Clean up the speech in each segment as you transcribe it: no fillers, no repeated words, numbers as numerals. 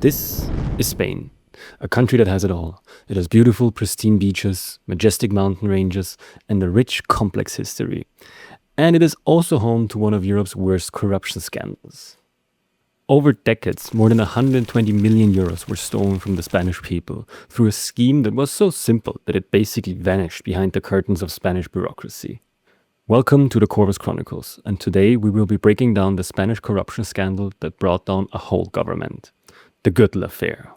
This is Spain, a country that has it all. It has beautiful, pristine beaches, majestic mountain ranges, and a rich, complex history. And it is also home to one of Europe's worst corruption scandals. Over decades, more than 120 million euros were stolen from the Spanish people through a scheme that was so simple that it basically vanished behind the curtains of Spanish bureaucracy. Welcome to the Corvus Chronicles, and today we will be breaking down the Spanish corruption scandal that brought down a whole government, the Gürtel affair.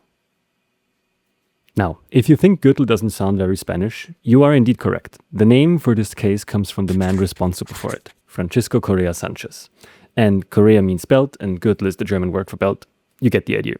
Now, if you think Gürtel doesn't sound very Spanish, you are indeed correct. The name for this case comes from the man responsible for it, Francisco Correa Sanchez. And Correa means belt, and Gürtel is the German word for belt. You get the idea.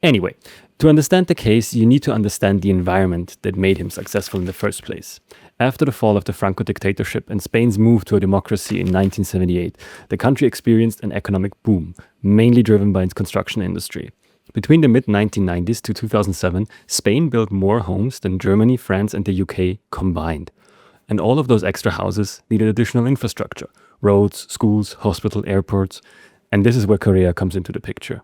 Anyway, to understand the case, you need to understand the environment that made him successful in the first place. After the fall of the Franco dictatorship and Spain's move to a democracy in 1978, the country experienced an economic boom, mainly driven by its construction industry. Between the mid-1990s to 2007, Spain built more homes than Germany, France, and the UK combined. And all of those extra houses needed additional infrastructure: roads, schools, hospitals, airports. And this is where Correa comes into the picture.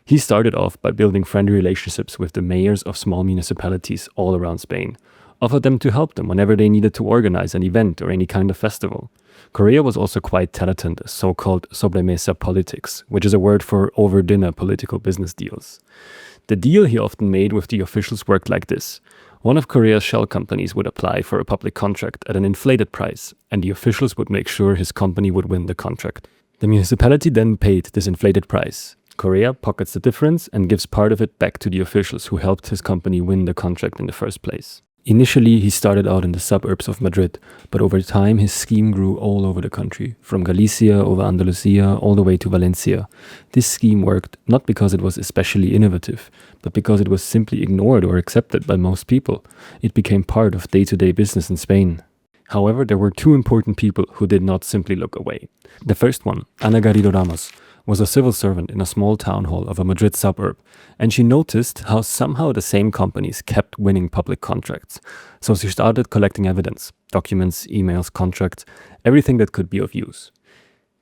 He started off by building friendly relationships with the mayors of small municipalities all around Spain, offered them to help them whenever they needed to organize an event or any kind of festival. Correa was also quite talented at so-called sobremesa politics, which is a word for over-dinner political business deals. The deal he often made with the officials worked like this. One of Correa's shell companies would apply for a public contract at an inflated price, and the officials would make sure his company would win the contract. The municipality then paid this inflated price. Correa pockets the difference and gives part of it back to the officials who helped his company win the contract in the first place. Initially, he started out in the suburbs of Madrid, but over time his scheme grew all over the country, from Galicia over Andalusia all the way to Valencia. This scheme worked not because it was especially innovative, but because it was simply ignored or accepted by most people. It became part of day-to-day business in Spain. However, there were two important people who did not simply look away. The first one, Ana Garrido Ramos, was a civil servant in a small town hall of a Madrid suburb, and she noticed how somehow the same companies kept winning public contracts. So she started collecting evidence, documents, emails, contracts, everything that could be of use.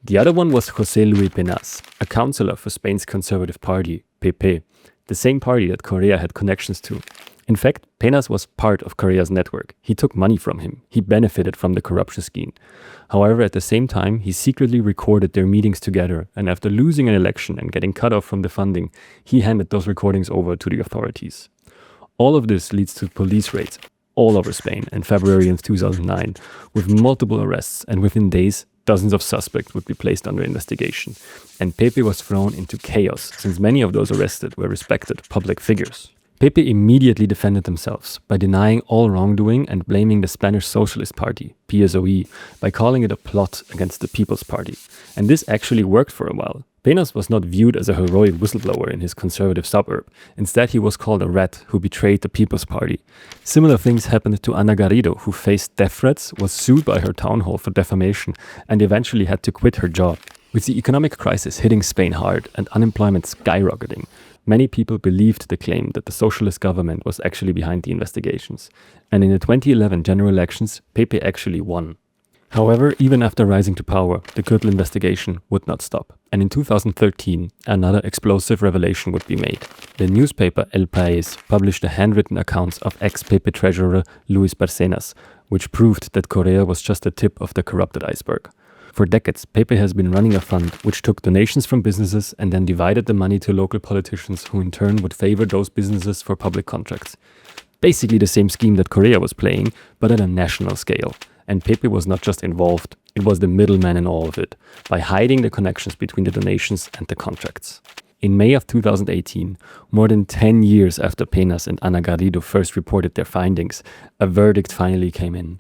The other one was José Luis Pais, a councillor for Spain's conservative party, PP, the same party that Correa had connections to. In fact, Pais was part of Correa's network. He took money from him. He benefited from the corruption scheme. However, at the same time, he secretly recorded their meetings together, and after losing an election and getting cut off from the funding, he handed those recordings over to the authorities. All of this leads to police raids all over Spain in February of 2009, with multiple arrests, and within days, dozens of suspects would be placed under investigation. And Pepe was thrown into chaos, since many of those arrested were respected public figures. Pepe immediately defended themselves by denying all wrongdoing and blaming the Spanish Socialist Party, PSOE, by calling it a plot against the People's Party. And this actually worked for a while. Pais was not viewed as a heroic whistleblower in his conservative suburb. Instead, he was called a rat who betrayed the People's Party. Similar things happened to Ana Garrido, who faced death threats, was sued by her town hall for defamation, and eventually had to quit her job. With the economic crisis hitting Spain hard and unemployment skyrocketing, many people believed the claim that the socialist government was actually behind the investigations. And in the 2011 general elections, Pepe actually won. However, even after rising to power, the Gürtel investigation would not stop. And in 2013, another explosive revelation would be made. The newspaper El Pais published the handwritten accounts of ex-Pepe treasurer Luis Bárcenas, which proved that Correa was just the tip of the corrupted iceberg. For decades, Pepe has been running a fund which took donations from businesses and then divided the money to local politicians who in turn would favor those businesses for public contracts. Basically the same scheme that Correa was playing, but at a national scale. And Pepe was not just involved, it was the middleman in all of it, by hiding the connections between the donations and the contracts. In May of 2018, more than 10 years after Pais and Ana Garrido first reported their findings, a verdict finally came in.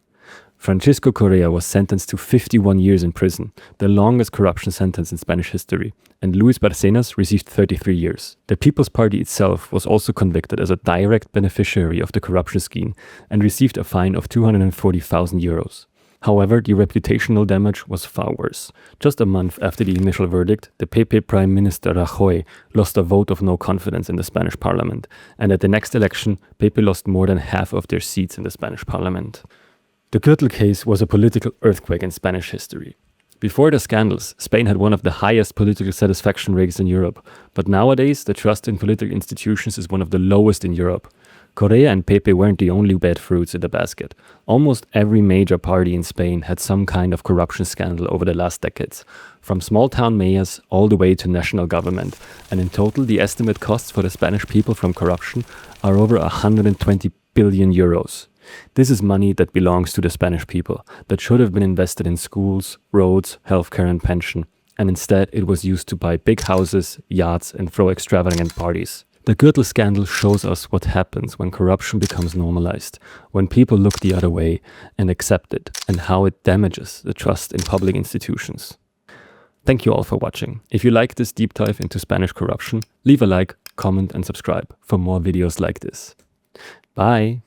Francisco Correa was sentenced to 51 years in prison, the longest corruption sentence in Spanish history, and Luis Bárcenas received 33 years. The People's Party itself was also convicted as a direct beneficiary of the corruption scheme and received a fine of 240,000 euros. However, the reputational damage was far worse. Just a month after the initial verdict, the PP Prime Minister Rajoy lost a vote of no confidence in the Spanish parliament, and at the next election, PP lost more than half of their seats in the Spanish parliament. The Gürtel case was a political earthquake in Spanish history. Before the scandals, Spain had one of the highest political satisfaction rates in Europe, but nowadays the trust in political institutions is one of the lowest in Europe. Correa and Pepe weren't the only bad fruits in the basket. Almost every major party in Spain had some kind of corruption scandal over the last decades, from small-town mayors all the way to national government, and in total the estimate costs for the Spanish people from corruption are over 120 billion euros. This is money that belongs to the Spanish people, that should have been invested in schools, roads, healthcare and pension, and instead it was used to buy big houses, yachts and throw extravagant parties. The Gürtel scandal shows us what happens when corruption becomes normalized, when people look the other way and accept it, and how it damages the trust in public institutions. Thank you all for watching. If you like this deep dive into Spanish corruption, leave a like, comment and subscribe for more videos like this. Bye!